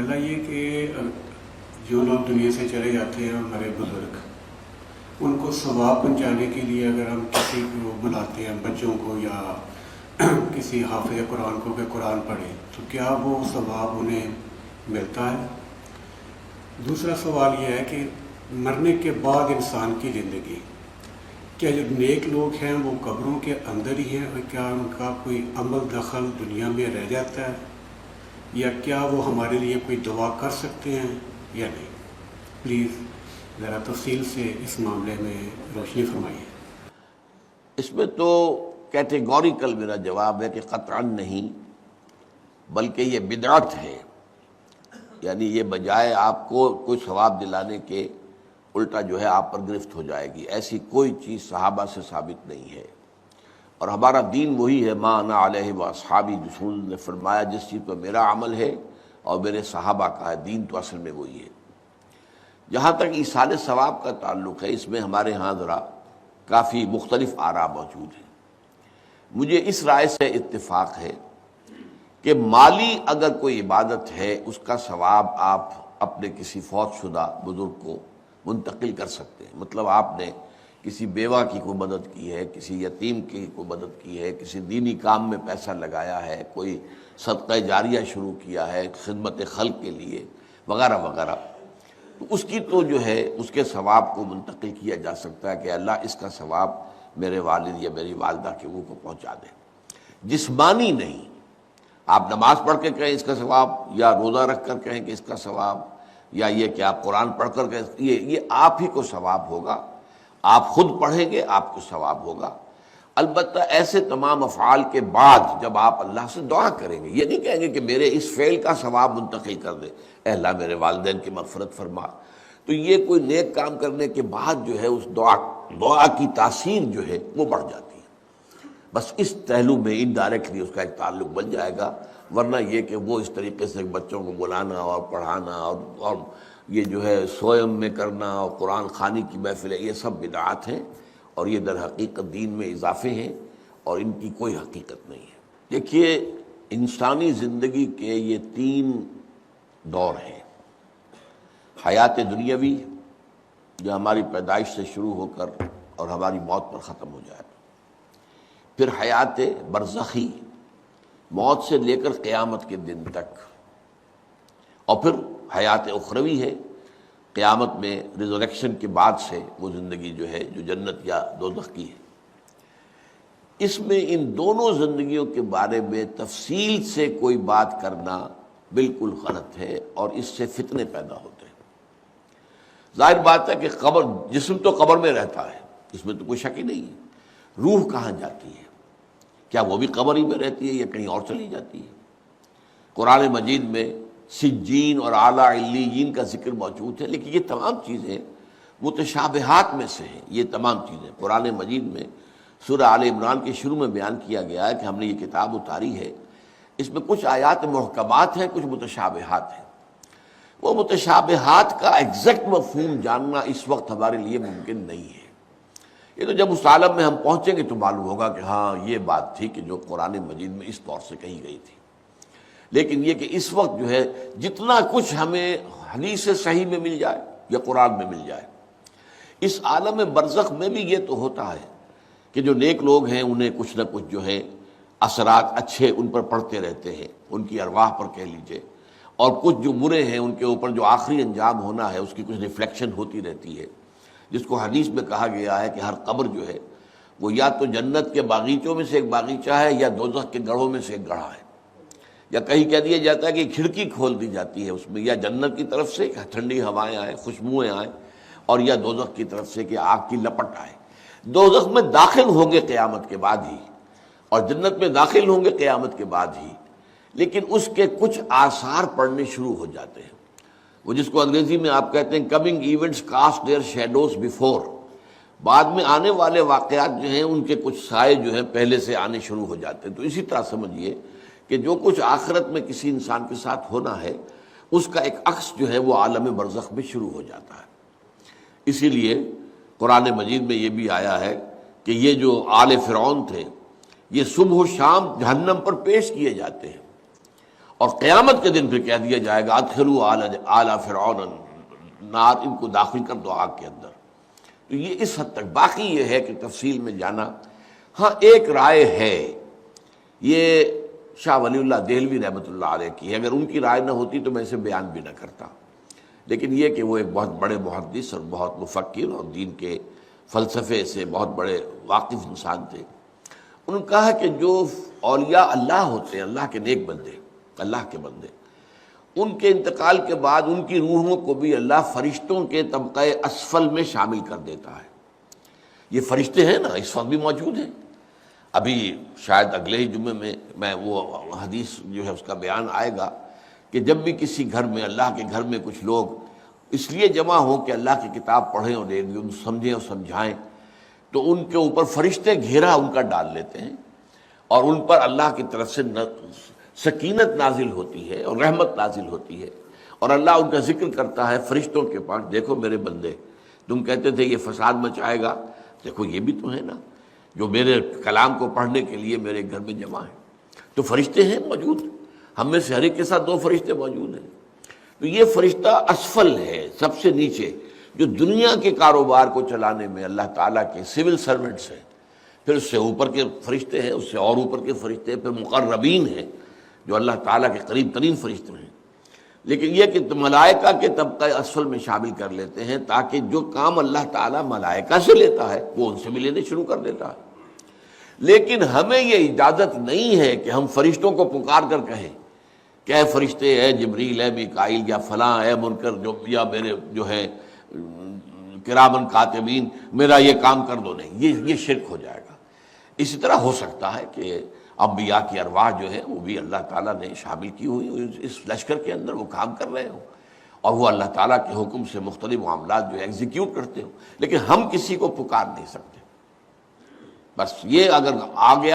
پہلا یہ کہ جو لوگ دنیا سے چلے جاتے ہیں ہمارے بزرگ، ان کو ثواب پہنچانے کے لیے اگر ہم کسی کو بلاتے ہیں، بچوں کو یا کسی حافظ قرآن کو کہ قرآن پڑھے، تو کیا وہ ثواب انہیں ملتا ہے؟ دوسرا سوال یہ ہے کہ مرنے کے بعد انسان کی زندگی، کیا جو نیک لوگ ہیں وہ قبروں کے اندر ہی ہیں، اور کیا ان کا کوئی عمل دخل دنیا میں رہ جاتا ہے، یا کیا وہ ہمارے لیے کوئی دعا کر سکتے ہیں یا نہیں؟ پلیز ذرا تفصیل سے اس معاملے میں روشنی فرمائیے۔ اس میں تو کیٹیگوریکل میرا جواب ہے کہ قطعاً نہیں، بلکہ یہ بدعت ہے۔ یعنی یہ بجائے آپ کو کوئی ثواب دلانے کے الٹا جو ہے آپ پر گرفت ہو جائے گی، ایسی کوئی چیز صحابہ سے ثابت نہیں ہے۔ اور ہمارا دین وہی ہے، ما انا علیہ واصحابی، رسول نے فرمایا جس چیز پر میرا عمل ہے اور میرے صحابہ کا ہے، دین تو اصل میں وہی ہے۔ جہاں تک ایصال ثواب کا تعلق ہے، اس میں ہمارے ہاں ذرا کافی مختلف آراء موجود ہیں۔ مجھے اس رائے سے اتفاق ہے کہ مالی اگر کوئی عبادت ہے، اس کا ثواب آپ اپنے کسی فوت شدہ بزرگ کو منتقل کر سکتے ہیں۔ مطلب آپ نے کسی بیوہ کی کوئی مدد کی ہے، کسی یتیم کی کوئی مدد کی ہے، کسی دینی کام میں پیسہ لگایا ہے، کوئی صدقہ جاریہ شروع کیا ہے خدمت خلق کے لیے وغیرہ وغیرہ، تو اس کی تو جو ہے اس کے ثواب کو منتقل کیا جا سکتا ہے کہ اللہ اس کا ثواب میرے والد یا میری والدہ کے وہ کو پہنچا دے۔ جسمانی نہیں، آپ نماز پڑھ کے کہیں اس کا ثواب، یا روزہ رکھ کر کہیں کہ اس کا ثواب، یا یہ کہ آپ قرآن پڑھ کر کہیں، یہ آپ ہی کو ثواب ہوگا، آپ خود پڑھیں گے آپ کو ثواب ہوگا۔ البتہ ایسے تمام افعال کے بعد جب آپ اللہ سے دعا کریں گے، یہ نہیں کہیں گے کہ میرے اس فعل کا ثواب منتقل کر دے، اے اللہ میرے والدین کی مغفرت فرما، تو یہ کوئی نیک کام کرنے کے بعد جو ہے اس دعا کی تاثیر جو ہے وہ بڑھ جاتی ہے۔ بس اس پہلو میں انڈائریکٹلی اس کا ایک تعلق بن جائے گا، ورنہ یہ کہ وہ اس طریقے سے بچوں کو بلانا اور پڑھانا اور یہ جو ہے سوئم میں کرنا اور قرآن خوانی کی محفلیں، یہ سب بدعات ہیں، اور یہ در حقیقت دین میں اضافے ہیں، اور ان کی کوئی حقیقت نہیں ہے۔ دیکھیے، انسانی زندگی کے یہ 3 دور ہیں: حیات دنیاوی جو ہماری پیدائش سے شروع ہو کر اور ہماری موت پر ختم ہو جائے، پھر حیات برزخی موت سے لے کر قیامت کے دن تک، اور پھر حیات اخروی ہے قیامت میں ریزریکشن کے بعد سے وہ زندگی جو ہے جو جنت یا دوزخ کی ہے۔ اس میں ان دونوں زندگیوں کے بارے میں تفصیل سے کوئی بات کرنا بالکل غلط ہے، اور اس سے فتنے پیدا ہوتے ہیں۔ ظاہر بات ہے کہ قبر، جسم تو قبر میں رہتا ہے، اس میں تو کوئی شک ہی نہیں ہے۔ روح کہاں جاتی ہے؟ کیا وہ بھی قبر ہی میں رہتی ہے یا کہیں اور چلی جاتی ہے؟ قرآن مجید میں سجین اور اعلیٰ علیین کا ذکر موجود ہے، لیکن یہ تمام چیزیں متشابہات میں سے ہیں۔ یہ تمام چیزیں قرآن مجید میں سورہ آل عمران کے شروع میں بیان کیا گیا ہے کہ ہم نے یہ کتاب اتاری ہے، اس میں کچھ آیات محکمات ہیں، کچھ متشابہات ہیں۔ وہ متشابہات کا ایگزیکٹ مفہوم جاننا اس وقت ہمارے لیے ممکن نہیں ہے۔ یہ تو جب اس عالم میں ہم پہنچیں گے تو معلوم ہوگا کہ ہاں یہ بات تھی کہ جو قرآن مجید میں اس طور سے کہی گئی تھی۔ لیکن یہ کہ اس وقت جو ہے جتنا کچھ ہمیں حدیث صحیح میں مل جائے یا قرآن میں مل جائے، اس عالم برزخ میں بھی یہ تو ہوتا ہے کہ جو نیک لوگ ہیں انہیں کچھ نہ کچھ جو ہے اثرات اچھے ان پر پڑتے رہتے ہیں، ان کی ارواح پر کہہ لیجئے، اور کچھ جو برے ہیں ان کے اوپر جو آخری انجام ہونا ہے اس کی کچھ ریفلیکشن ہوتی رہتی ہے، جس کو حدیث میں کہا گیا ہے کہ ہر قبر جو ہے وہ یا تو جنت کے باغیچوں میں سے ایک باغیچہ ہے یا دوزخ کے گڑھوں میں سے ایک گڑھا ہے، یا کہیں کہہ دیا جاتا ہے کہ کھڑکی کھول دی جاتی ہے اس میں، یا جنت کی طرف سے ٹھنڈی ہوائیں آئیں، خوشبوئیں آئیں، اور یا دوزخ کی طرف سے کہ آگ کی لپٹ آئے۔ دوزخ میں داخل ہوں گے قیامت کے بعد ہی، اور جنت میں داخل ہوں گے قیامت کے بعد ہی، لیکن اس کے کچھ آثار پڑنے شروع ہو جاتے ہیں، وہ جس کو انگریزی میں آپ کہتے ہیں coming events cast their shadows before, بعد میں آنے والے واقعات جو ہیں ان کے کچھ سائے جو ہیں پہلے سے آنے شروع ہو جاتے ہیں۔ تو اسی طرح سمجھیے کہ جو کچھ آخرت میں کسی انسان کے ساتھ ہونا ہے اس کا ایک عکس جو ہے وہ عالم برزخ میں شروع ہو جاتا ہے۔ اسی لیے قرآن مجید میں یہ بھی آیا ہے کہ یہ جو آل فرعون تھے یہ صبح و شام جہنم پر پیش کیے جاتے ہیں، اور قیامت کے دن پھر کہہ دیا جائے گا ادخلوا آل فرعون النار، ان کو داخل کر دو آگ کے اندر۔ تو یہ اس حد تک، باقی یہ ہے کہ تفصیل میں جانا، ہاں ایک رائے ہے، یہ شاہ ولی اللہ دہلوی رحمۃ اللہ علیہ کی ہے، اگر ان کی رائے نہ ہوتی تو میں اسے بیان بھی نہ کرتا، لیکن یہ کہ وہ ایک بہت بڑے محدث اور بہت مفکر اور دین کے فلسفے سے بہت بڑے واقف انسان تھے، انہوں نے کہا کہ جو اولیاء اللہ ہوتے ہیں، اللہ کے نیک بندے، اللہ کے بندے، ان کے انتقال کے بعد ان کی روحوں کو بھی اللہ فرشتوں کے طبقہ اسفل میں شامل کر دیتا ہے۔ یہ فرشتے ہیں نا، اس وقت بھی موجود ہیں، ابھی شاید اگلے ہی جمعے میں وہ حدیث جو ہے اس کا بیان آئے گا کہ جب بھی کسی گھر میں، اللہ کے گھر میں کچھ لوگ اس لیے جمع ہوں کہ اللہ کی کتاب پڑھیں اور ان سمجھیں اور سمجھائیں، تو ان کے اوپر فرشتے گھیرا ان کا ڈال لیتے ہیں اور ان پر اللہ کی طرف سے سکینت نازل ہوتی ہے اور رحمت نازل ہوتی ہے، اور اللہ ان کا ذکر کرتا ہے فرشتوں کے پاس، دیکھو میرے بندے، تم کہتے تھے یہ فساد مچائے گا، دیکھو یہ بھی تو ہے نا جو میرے کلام کو پڑھنے کے لیے میرے گھر میں جمع ہیں۔ تو فرشتے ہیں موجود، ہم میں سے ہر ایک کے ساتھ 2 فرشتے موجود ہیں۔ تو یہ فرشتہ اسفل ہے، سب سے نیچے، جو دنیا کے کاروبار کو چلانے میں اللہ تعالیٰ کے سول سرونٹس ہیں، پھر اس سے اوپر کے فرشتے ہیں، اس سے اور اوپر کے فرشتے، پھر مقربین ہیں جو اللہ تعالیٰ کے قریب ترین فرشتے ہیں۔ لیکن یہ کہ ملائکہ کے طبقہ اسفل میں شامل کر لیتے ہیں تاکہ جو کام اللہ تعالیٰ ملائکہ سے لیتا ہے وہ ان سے بھی لینے شروع کر دیتا ہے۔ لیکن ہمیں یہ اجازت نہیں ہے کہ ہم فرشتوں کو پکار کر کہیں کہ اے فرشتے، اے جبریل، اے میکائیل، یا فلاں، اے منکر، جو یا میرے جو ہے کرامن کاتبین، میرا یہ کام کر دو، نہیں، یہ شرک ہو جائے گا۔ اسی طرح ہو سکتا ہے کہ انبیاء کی ارواح جو ہے وہ بھی اللہ تعالیٰ نے شامل کی ہوئی اس لشکر کے اندر، وہ کام کر رہے ہوں اور وہ اللہ تعالیٰ کے حکم سے مختلف معاملات جو ایگزیکیوٹ کرتے ہوں، لیکن ہم کسی کو پکار نہیں سکتے۔ بس یہ اگر آ گیا